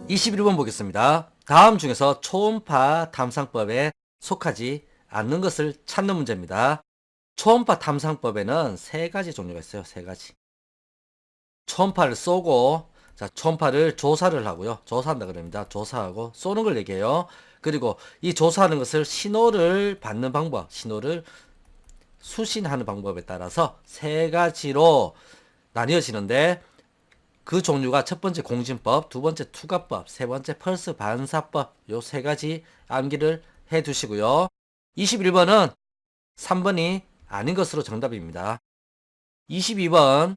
21번 보겠습니다. 다음 중에서 초음파 탐상법에 속하지 않는 것을 찾는 문제입니다. 초음파 탐상법에는 세 가지 종류가 있어요. 세 가지. 초음파를 쏘고, 자, 초음파를 조사를 하고요. 조사한다 그럽니다. 조사하고 쏘는 걸 얘기해요. 그리고 이 조사하는 것을 신호를 받는 방법, 신호를 수신하는 방법에 따라서 세 가지로 나뉘어지는데, 그 종류가 첫 번째 공진법, 두 번째 투과법, 세 번째 펄스 반사법, 요 세 가지 암기를 해 두시고요. 21번은 3번이 아닌 것으로 정답입니다. 22번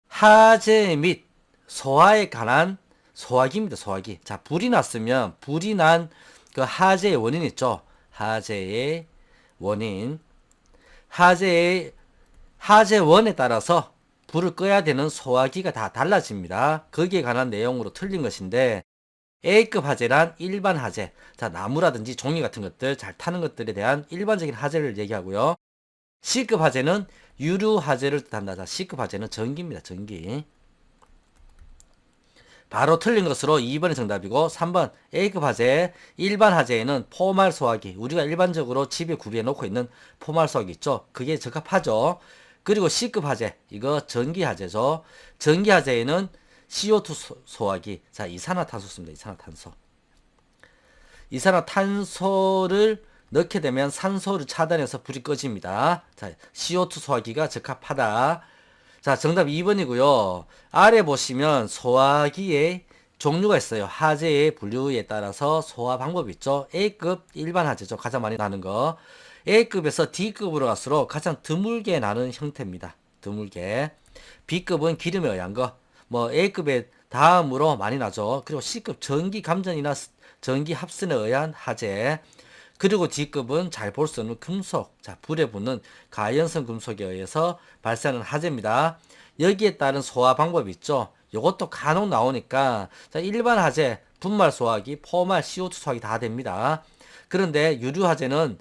하재 및 소화에 관한 소화기입니다. 소화기. 자, 불이 났으면 불이 난 그 하재의 원인 있죠. 하재의 원인. 하재의 하재원에 따라서 불을 꺼야 되는 소화기가 다 달라집니다. 거기에 관한 내용으로 틀린 것인데, A급 하재란 일반 하재, 자, 나무라든지 종이 같은 것들 잘 타는 것들에 대한 일반적인 하재를 얘기하고요. C급 하재는 유류 하재를 뜻한다. 자, C급 하재는 전기입니다. 전기. 바로 틀린 것으로 2번이 정답이고, 3번 A급 하재, 일반 하재에는 포말 소화기, 우리가 일반적으로 집에 구비해 놓고 있는 포말 소화기 있죠. 그게 적합하죠. 그리고 C급 하재, 이거 전기 하재죠. 전기 하재에는 CO2 소화기, 자, 이산화탄소입니다. 이산화탄소. 이산화탄소를 넣게 되면 산소를 차단해서 불이 꺼집니다. 자, CO2 소화기가 적합하다. 자, 정답 2번이고요. 아래 보시면 소화기의 종류가 있어요. 하재의 분류에 따라서 소화 방법이 있죠. A급 일반 하재죠. 가장 많이 나는 거. A급에서 D급으로 갈수록 가장 드물게 나는 형태입니다. 드물게. B급은 기름에 의한 거. 뭐 A급의 다음으로 많이 나죠. 그리고 C급 전기 감전이나 전기 합선에 의한 하재. 그리고 D급은 잘 볼 수 없는 금속, 자, 불에 붙는 가연성 금속에 의해서 발생하는 하재입니다. 여기에 따른 소화 방법이 있죠. 이것도 간혹 나오니까, 자, 일반 하재, 분말 소화기, 포말, CO2 소화기 다 됩니다. 그런데 유류 하재는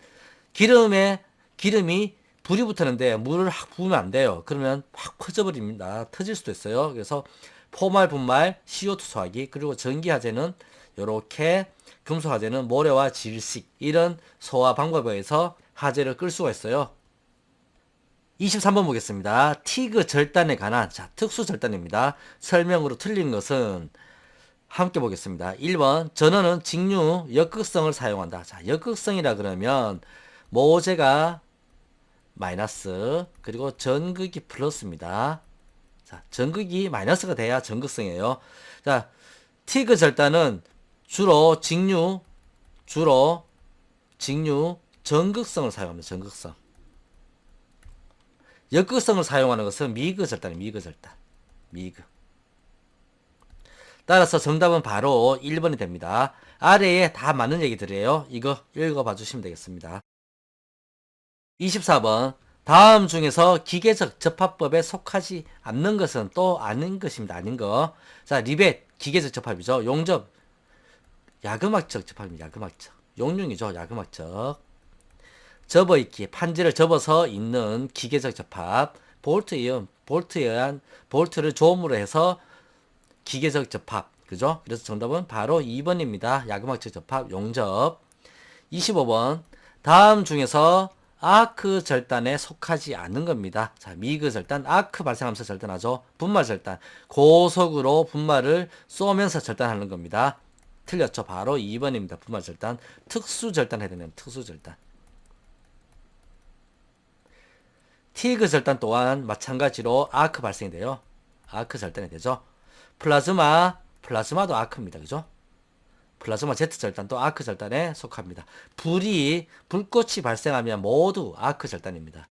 기름이 불이 붙었는데 물을 확 부으면 안 돼요. 그러면 확 퍼져버립니다. 터질 수도 있어요. 그래서 포말, 분말, CO2 소화기, 그리고 전기 하재는 이렇게, 금속 하재는 모래와 질식, 이런 소화 방법에 의해서 하재를 끌 수가 있어요. 23번 보겠습니다. 티그 절단에 관한, 자, 특수 절단입니다. 설명으로 틀린 것은 함께 보겠습니다. 1번 전원은 직류 역극성을 사용한다. 자, 역극성이라 그러면 모재가 마이너스, 그리고 전극이 플러스입니다. 자, 전극이 마이너스가 돼야 전극성이에요. 자, 티그 절단은 주로 직류 전극성을 사용합니다. 전극성. 역극성을 사용하는 것은 미그 절단입니다. 미그 절단. 미그. 따라서 정답은 바로 1번이 됩니다. 아래에 다 맞는 얘기들이에요. 이거 읽어봐 주시면 되겠습니다. 24번 다음 중에서 기계적 접합법에 속하지 않는 것은 또 아닌 것입니다. 아닌 거. 자, 리벳 기계적 접합이죠. 용접 야금학적 접합입니다. 야금학적. 용융이죠. 야금학적. 접어있기, 판지를 접어서 있는 기계적 접합. 볼트에 의한 볼트를 조음으로 해서 기계적 접합. 그죠? 그래서 정답은 바로 2번입니다. 야금학적 접합, 용접. 25번 다음 중에서 아크 절단에 속하지 않는 겁니다. 자, 미그 절단, 아크 발생하면서 절단하죠. 분말 절단, 고속으로 분말을 쏘면서 절단하는 겁니다. 틀렸죠. 바로 2번입니다. 분말 절단. 특수 절단 해야 되는 특수 절단. 티그 절단 또한 마찬가지로 아크 발생이 돼요. 아크 절단이 되죠. 플라즈마도 아크입니다. 그죠? 플라즈마 제트 절단도 아크 절단에 속합니다. 불꽃이 발생하면 모두 아크 절단입니다.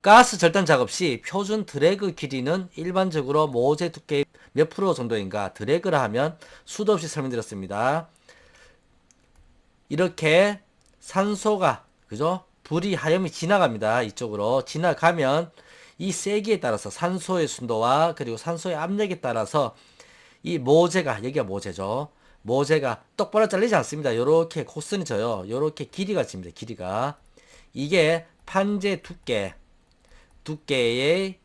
가스 절단 작업 시 표준 드래그 길이는 일반적으로 모재 두께의 몇 프로 정도인가? 드래그를 하면 수도 없이 설명드렸습니다. 이렇게 산소가, 그죠? 불이 하염이 지나갑니다. 이쪽으로 지나가면 이 세기에 따라서 산소의 순도와 그리고 산소의 압력에 따라서 이 모재가, 여기가 모재죠. 모재가 똑바로 잘리지 않습니다. 요렇게 코슨이 져요. 요렇게 길이가 집니다. 길이가. 이게 판재 두께의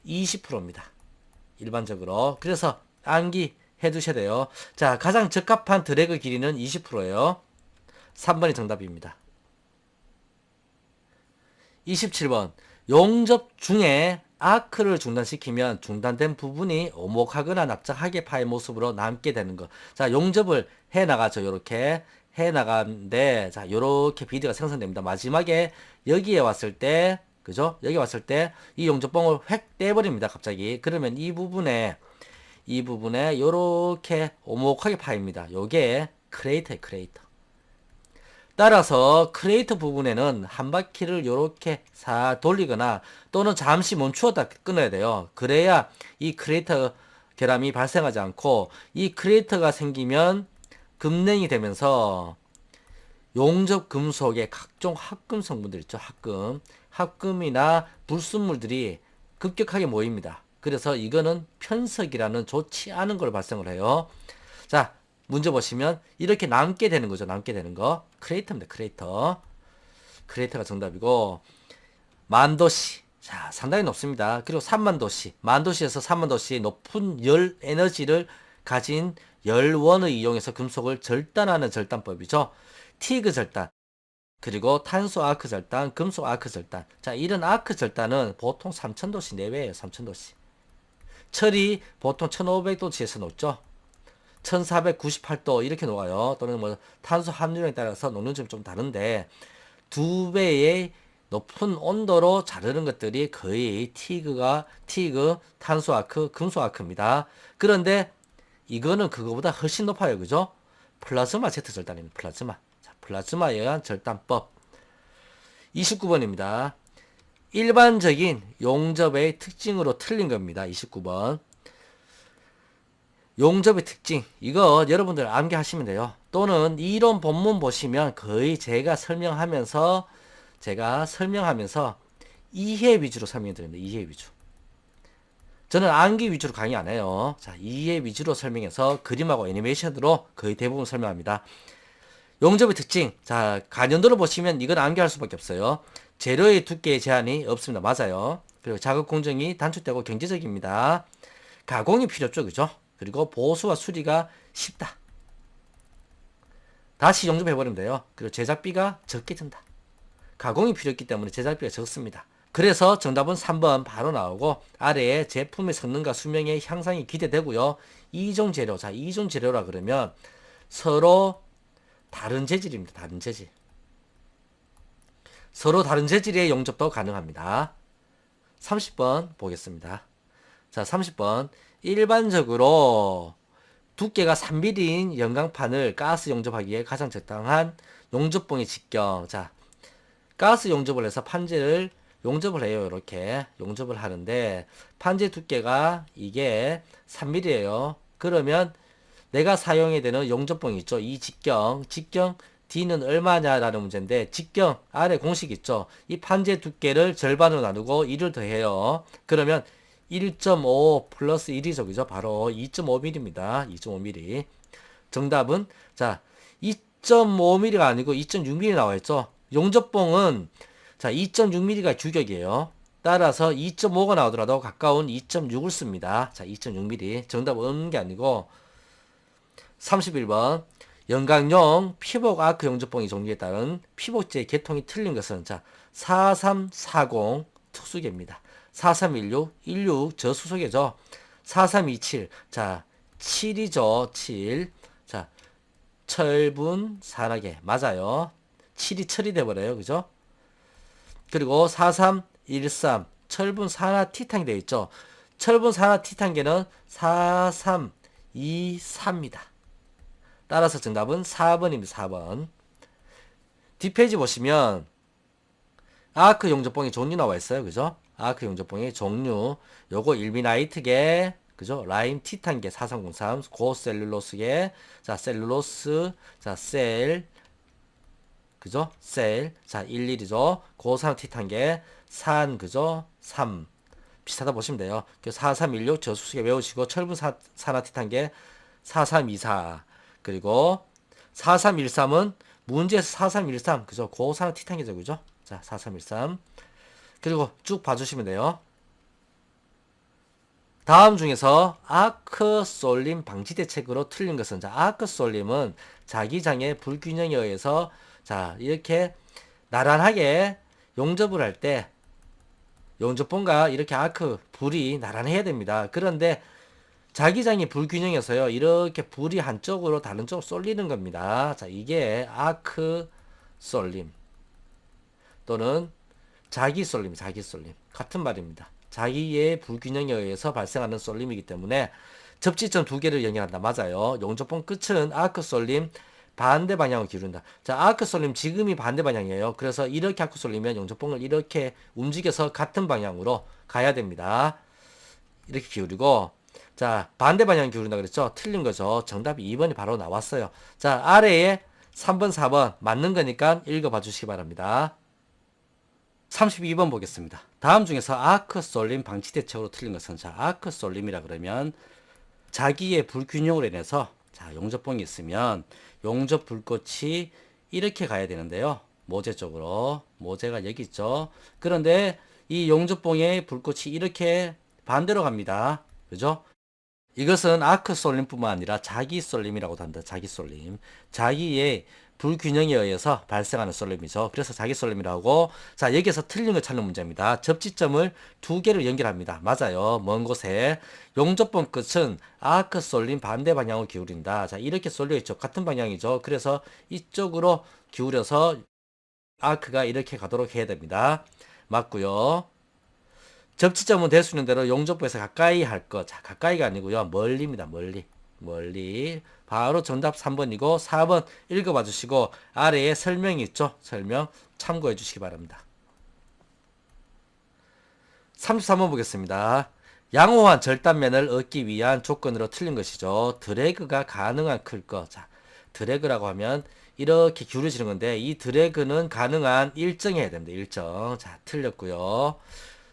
20%입니다. 일반적으로. 그래서 암기 해두셔야 돼요. 자, 가장 적합한 드래그 길이는 20%예요. 3번이 정답입니다. 27번. 용접 중에 아크를 중단시키면 중단된 부분이 오목하거나 납작하게 파인 모습으로 남게 되는 것. 자, 용접을 해 나가죠. 요렇게 해 나가는데, 자, 요렇게 비드가 생성됩니다. 마지막에 여기에 왔을 때, 그죠? 여기 왔을 때 이 용접봉을 획 떼버립니다. 갑자기. 그러면 이 부분에 요렇게 오목하게 파입니다. 요게 크레이터예요, 크레이터. 따라서 크레이터 부분에는 한 바퀴를 요렇게 사 돌리거나 또는 잠시 멈추었다 끊어야 돼요. 그래야 이 크레이터 결함이 발생하지 않고, 이 크레이터가 생기면 급냉이 되면서 용접 금속의 각종 합금 성분들 있죠. 합금이나 불순물들이 급격하게 모입니다. 그래서 이거는 편석이라는 좋지 않은 걸 발생을 해요. 자, 문제 보시면 이렇게 남게 되는 거죠. 남게 되는 거. 크레이터입니다. 크레이터. 크레이터가 정답이고, 만도씨. 자, 상당히 높습니다. 그리고 3만도씨. 만도씨에서 3만도씨 높은 열 에너지를 가진 열원을 이용해서 금속을 절단하는 절단법이죠. 티그 절단. 그리고 탄소 아크 절단, 금속 아크 절단. 자, 이런 아크 절단은 보통 3000도씨 내외예요. 3000도씨. 철이 보통 1500도씨에서 녹죠. 1498도 이렇게 녹아요. 또는 뭐 탄소 함유량에 따라서 녹는 점이 좀 다른데, 2배의 높은 온도로 자르는 것들이 거의 티그, 탄소 아크, 금속 아크입니다. 그런데 이거는 그거보다 훨씬 높아요. 그죠? 플라즈마 제트 절단입니다. 플라즈마. 자, 플라즈마에 의한 절단법. 29번입니다. 일반적인 용접의 특징으로 틀린 겁니다. 29번. 용접의 특징. 이거 여러분들 암기하시면 돼요. 또는 이론 본문 보시면 거의 제가 설명하면서 이해 위주로 설명해 드립니다. 이해 위주. 저는 암기 위주로 강의 안 해요. 자, 이해 위주로 설명해서 그림하고 애니메이션으로 거의 대부분 설명합니다. 용접의 특징. 자, 간연도를 보시면 이건 암기할 수밖에 없어요. 재료의 두께의 제한이 없습니다. 맞아요. 그리고 작업 공정이 단축되고 경제적입니다. 가공이 필요 없죠. 그죠? 그리고 보수와 수리가 쉽다. 다시 용접해버리면 돼요. 그리고 제작비가 적게 든다. 가공이 필요 없기 때문에 제작비가 적습니다. 그래서 정답은 3번 바로 나오고, 아래에 제품의 성능과 수명의 향상이 기대되고요. 이종 재료. 자, 이종 재료라 그러면 서로 다른 재질입니다. 다른 재질. 서로 다른 재질의 용접도 가능합니다. 30번 보겠습니다. 자, 30번. 일반적으로 두께가 3mm인 연강판을 가스 용접하기에 가장 적당한 용접봉의 직경. 자, 가스 용접을 해서 판재를 용접을 해요. 이렇게 용접을 하는데 판재 두께가 이게 3mm예요. 그러면 내가 사용해야 되는 용접봉이 있죠. 이 직경 D는 얼마냐라는 문제인데, 직경 아래 공식 있죠. 이 판재 두께를 절반으로 나누고 1을 더해요. 그러면 1.5 플러스 1이죠. 그죠? 바로 2.5mm입니다. 2.5mm. 정답은, 자, 2.5mm가 아니고 2.6mm 나와있죠. 용접봉은, 자, 2.6mm가 규격이에요. 따라서 2.5가 나오더라도 가까운 2.6을 씁니다. 자, 2.6mm. 정답은 없는 게 아니고, 31번. 연강용 피복 아크 용접봉의 종류에 따른 피복지의 계통이 틀린 것은, 자, 4340 특수계입니다. 4316 저수소계죠. 4327, 자, 7이죠. 7. 자, 철분 산화계 맞아요. 7이 철이 돼버려요. 그죠? 그리고 4313 철분 산화 티탄이 되어 있죠. 철분 산화 티탄계는 4324입니다. 따라서 정답은 4번입니다. 4번. 뒷페이지 보시면 아크 용접봉의 종류 나와 있어요. 그죠? 아크 용접봉의 종류. 요거 일미나이트계, 그죠? 라임 티탄계 4303, 고셀룰로스계, 자, 셀룰로스, 자, 셀, 그죠? 셀, 자, 11이죠. 고산 티탄계, 산, 그죠? 3. 비슷하다 보시면 돼요. 4316 저수소계 외우시고, 철분 산화 티탄계 4324. 그리고 4313은 문제에서 4313, 그죠? 고산화 티탄계죠. 그죠? 자, 4313. 그리고 쭉 봐주시면 돼요. 다음 중에서 아크솔림 방지 대책으로 틀린 것은, 자, 아크솔림은 자기장의 불균형에 의해서, 자, 이렇게 나란하게 용접을 할 때, 용접본과 이렇게 불이 나란해야 됩니다. 그런데 자기장이 불균형해서요, 이렇게 불이 한쪽으로 다른 쪽으로 쏠리는 겁니다. 자, 이게 아크솔림 또는 자기쏠림, 자기쏠림. 같은 말입니다. 자기의 불균형에 의해서 발생하는 쏠림이기 때문에 접지점 두 개를 연결한다. 맞아요. 용접본 끝은 아크쏠림 반대 방향으로 기울인다. 자, 아크쏠림 지금이 반대 방향이에요. 그래서 이렇게 아크쏠리면 용접본을 이렇게 움직여서 같은 방향으로 가야 됩니다. 이렇게 기울이고, 자, 반대 방향 기울인다 그랬죠? 틀린 거죠. 정답이 2번이 바로 나왔어요. 자, 아래에 3번, 4번 맞는 거니까 읽어봐 주시기 바랍니다. 32번 보겠습니다. 다음 중에서 아크솔림 방지 대책으로 틀린 것은, 자, 아크솔림이라 그러면 자기의 불균형으로 인해서, 자, 용접봉이 있으면 용접 불꽃이 이렇게 가야 되는데요. 모재 쪽으로. 모재가 여기 있죠. 그런데 이 용접봉의 불꽃이 이렇게 반대로 갑니다. 그죠? 이것은 아크솔림뿐만 아니라 자기솔림이라고도 한다. 자기솔림. 자기의 불균형에 의해서 발생하는 솔림이죠. 그래서 자기솔림이라고. 자, 여기서 틀린 걸 찾는 문제입니다. 접지점을 두 개를 연결합니다. 맞아요. 먼 곳에. 용접봉 끝은 아크솔림 반대 방향으로 기울인다. 자, 이렇게 쏠려 있죠. 같은 방향이죠. 그래서 이쪽으로 기울여서 아크가 이렇게 가도록 해야 됩니다. 맞고요. 접지점은 될 수 있는 대로 용접부에서 가까이 할 것. 자, 가까이가 아니고요. 멀리입니다. 멀리. 멀리. 바로 정답 3번이고 4번 읽어봐 주시고 아래에 설명이 있죠. 설명 참고해 주시기 바랍니다. 33번 보겠습니다. 양호한 절단면을 얻기 위한 조건으로 틀린 것이죠. 드래그가 가능한 클 것. 자, 드래그라고 하면 이렇게 기울여지는 건데 이 드래그는 가능한 일정해야 됩니다. 일정. 자, 틀렸고요.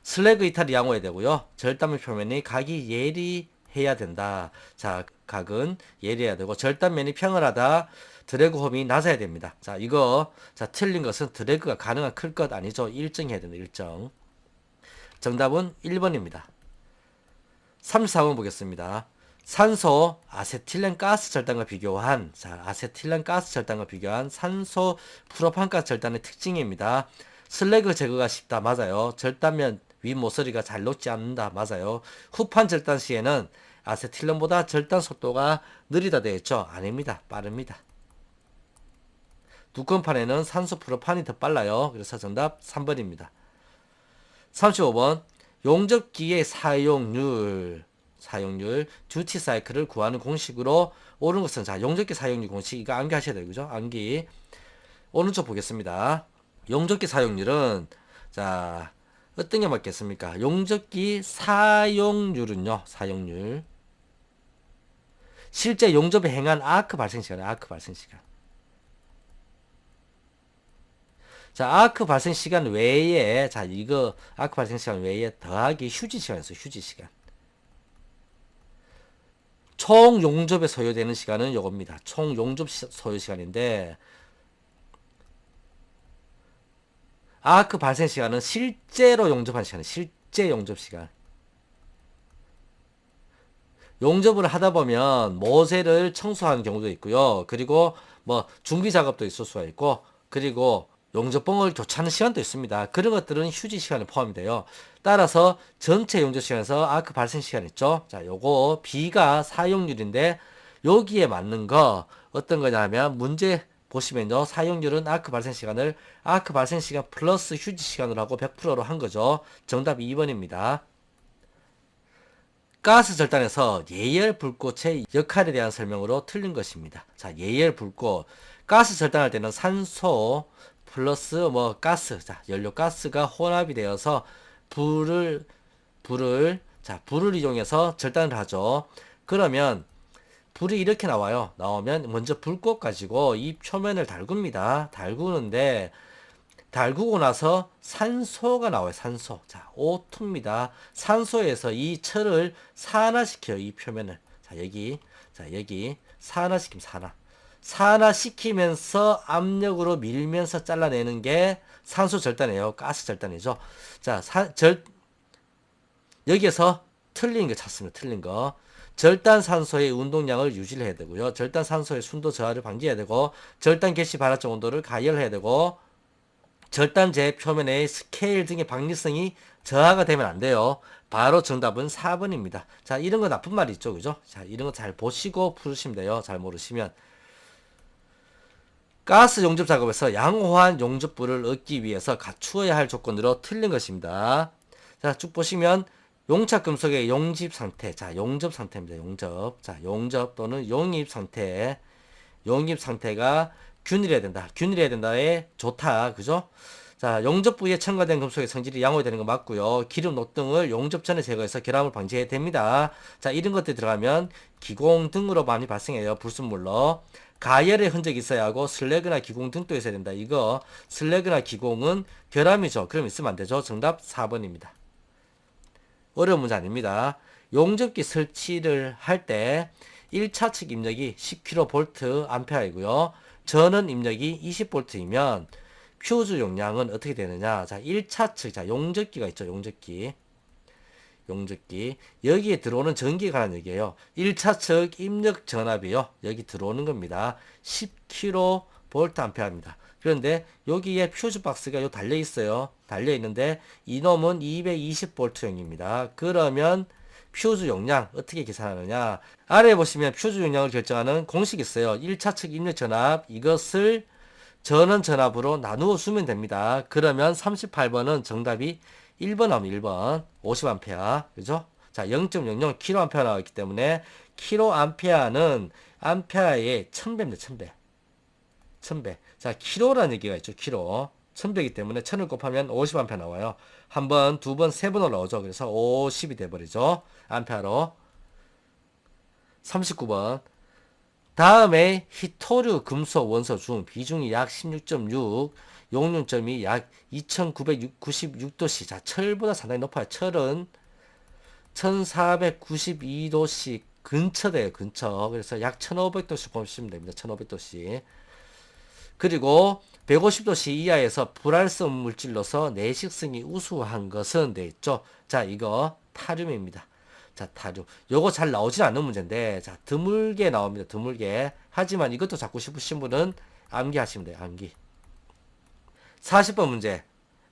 슬래그 이탈이 양호해야 되고요. 절단면 표면이 각이 예리해야 된다. 자, 각은 예리해야 되고 절단면이 평을하다. 드래그 홈이 낮아야 됩니다. 자, 이거 자, 틀린 것은 드래그가 가능한 클 것 아니죠. 일정해야 된다. 일정. 정답은 1번입니다. 34번 보겠습니다. 산소 아세틸렌 가스 절단과 비교한, 자, 아세틸렌 가스 절단과 비교한 산소 프로판 가스 절단의 특징입니다. 슬래그 제거가 쉽다. 맞아요. 절단면 윗 모서리가 잘 녹지 않는다. 맞아요. 후판 절단 시에는 아세틸렌보다 절단 속도가 느리다 되어 있죠. 아닙니다. 빠릅니다. 두건판에는 산소 프로판이 더 빨라요. 그래서 정답 3번입니다. 35번 용접기의 사용률 듀티 사이클을 구하는 공식으로 옳은 것은, 자, 용접기 사용률 공식 이거 암기하셔야 돼요. 그죠? 암기. 오른쪽 보겠습니다. 용접기 사용률은, 자, 어떤 게 맞겠습니까? 용접기 사용률은요. 사용률. 실제 용접에 행한 아크 발생 시간, 아크 발생 시간. 자, 아크 발생 시간 외에, 자, 이거 아크 발생 시간 외에 더하기 휴지 시간이었어요. 휴지 시간. 총 용접에 소요되는 시간은 요겁니다. 총 용접 소요 시간인데 아크 발생 시간은 실제로 용접한 시간, 실제 용접 시간. 용접을 하다 보면 모세를 청소하는 경우도 있고요. 그리고 뭐 준비 작업도 있을 수가 있고, 그리고 용접봉을 교체하는 시간도 있습니다. 그런 것들은 휴지 시간에 포함이 돼요. 따라서 전체 용접 시간에서 아크 발생 시간 있죠. 자, 요거 B가 사용률인데 여기에 맞는 거 어떤 거냐면 문제 보시면요. 사용률은 아크 발생 시간을 아크 발생 시간 플러스 휴지 시간으로 하고 100%로 한 거죠. 정답 2번입니다. 가스 절단에서 예열 불꽃의 역할에 대한 설명으로 틀린 것입니다. 자, 예열 불꽃. 가스 절단할 때는 산소 플러스 뭐 가스, 자, 연료 가스가 혼합이 되어서 불을 이용해서 절단을 하죠. 그러면 불이 이렇게 나와요. 나오면 먼저 불꽃 가지고 이 표면을 달굽니다. 달구는데 달구고 나서 산소가 나와요. 산소. 자, O2입니다. 산소에서 이 철을 산화시켜요. 이 표면을. 자, 여기. 자, 여기. 산화시키면 산화. 산화시키면서 압력으로 밀면서 잘라내는 게 산소 절단이에요. 가스 절단이죠. 자, 여기에서 틀린 거 찾습니다. 틀린 거. 절단산소의 운동량을 유지를 해야 되고요. 절단산소의 순도 저하를 방지해야 되고, 절단 개시 발화적 온도를 가열해야 되고, 절단제 표면의 스케일 등의 박리성이 저하가 되면 안 돼요. 바로 정답은 4번입니다. 자, 이런 거 나쁜 말이 있죠. 그죠? 자, 이런 거 잘 보시고 풀으시면 돼요. 잘 모르시면. 가스 용접 작업에서 양호한 용접부를 얻기 위해서 갖추어야 할 조건으로 틀린 것입니다. 자, 쭉 보시면 용착 금속의 용집 상태. 자, 용접 상태입니다. 용접. 자, 용접 또는 용입 상태. 용입 상태가 균일해야 된다. 균일해야 된다에 좋다. 그죠? 자, 용접 부위에 첨가된 금속의 성질이 양호되는 거 맞고요. 기름, 녹 등을 용접 전에 제거해서 결함을 방지해야 됩니다. 자, 이런 것들이 들어가면 기공 등으로 많이 발생해요. 불순물로. 가열의 흔적이 있어야 하고 슬래그나 기공 등도 있어야 된다. 이거 슬래그나 기공은 결함이죠. 그럼 있으면 안 되죠. 정답 4번입니다. 어려운 문제 아닙니다. 용접기 설치를 할 때 1차 측 입력이 10kV 암페어이고요. 전원 입력이 20V이면 퓨즈 용량은 어떻게 되느냐. 자, 1차 측, 자, 용접기가 있죠. 용접기. 여기에 들어오는 전기에 관한 얘기예요. 1차 측 입력 전압이요. 여기 들어오는 겁니다. 10kVA입니다. 그런데 여기에 퓨즈 박스가 요 달려 있어요. 달려 있는데 이놈은 220V형입니다. 그러면 퓨즈 용량 어떻게 계산하느냐. 아래에 보시면 퓨즈 용량을 결정하는 공식이 있어요. 1차 측 입력 전압 이것을 전원 전압으로 나누어 주면 됩니다. 그러면 38번은 정답이 1번 하면 1번 50A 그죠? 자, 0.00kA 나왔기 때문에 kA는 암페어의 1000배입니다. 1000배. 자, 키로라는 얘기가 있죠. 키로. 1000배이기 때문에 1000을 곱하면 50A 나와요. 한 번, 두 번, 세 번 올라오죠. 그래서 50이 돼버리죠. 암페어로. 39번. 다음에 히토류 금속 원소 중 비중이 약 16.6, 용융점이 약 2996도씨. 자, 철보다 상당히 높아요. 철은 1492도씨 근처 돼요. 근처. 그래서 약 1500도씨 보시면 됩니다. 1500도씨. 그리고 150도씨 이하에서 불활성 물질로서 내식성이 우수한 것은 돼 있죠. 자, 이거 타륨입니다. 자, 타륨. 요거 잘 나오진 않는 문제인데, 자, 드물게 나옵니다. 드물게. 하지만 이것도 잡고 싶으신 분은 암기하시면 돼요. 암기. 40번 문제.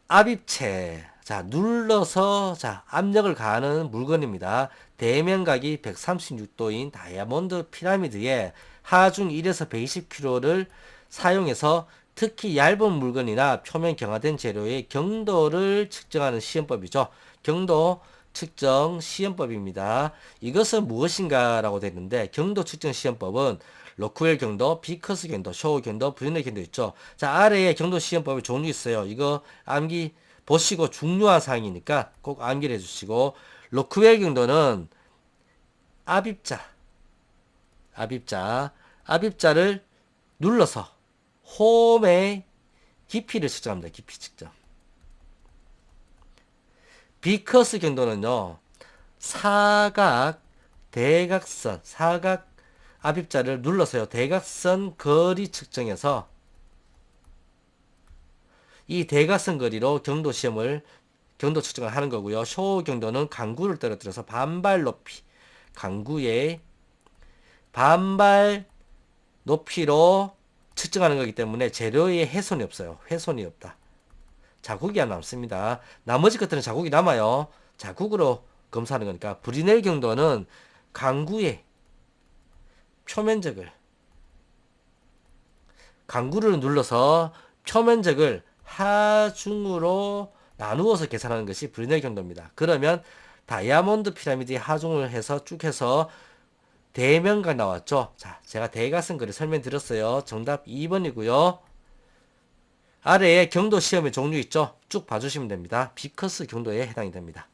압입체. 자, 눌러서, 자, 압력을 가하는 물건입니다. 대면각이 136도인 다이아몬드 피라미드에 하중 1에서 120kg를 사용해서 특히 얇은 물건이나 표면 경화된 재료의 경도를 측정하는 시험법이죠. 경도 측정 시험법입니다. 이것은 무엇인가 라고 되어 있는데, 경도 측정 시험법은 로크웰 경도, 비커스 경도, 쇼우 경도, 브리넬 경도 있죠. 자, 아래에 경도 시험법의 종류 있어요. 이거 암기 보시고 중요한 사항이니까 꼭 암기를 해주시고, 로크웰 경도는 압입자를 눌러서 홈의 깊이를 측정합니다. 깊이 측정. 비커스 경도는요, 사각, 대각선, 사각 압입자를 눌러서요, 대각선 거리 측정해서 이 대각선 거리로 경도 측정을 하는 거고요. 쇼 경도는 강구를 떨어뜨려서 반발 높이, 강구의 반발 높이로 측정하는 거기 때문에 재료에 훼손이 없어요. 훼손이 없다. 자국이 안 남습니다. 나머지 것들은 자국이 남아요. 자국으로 검사하는 거니까. 브리넬 경도는 강구의 표면적을, 강구를 눌러서 표면적을 하중으로 나누어서 계산하는 것이 브리넬 경도입니다. 그러면 다이아몬드 피라미드의 하중을 해서 쭉 해서 대면각 나왔죠. 자, 제가 대각선 거리 설명드렸어요. 정답 2번이고요. 아래에 경도 시험의 종류 있죠. 쭉 봐주시면 됩니다. 비커스 경도에 해당이 됩니다.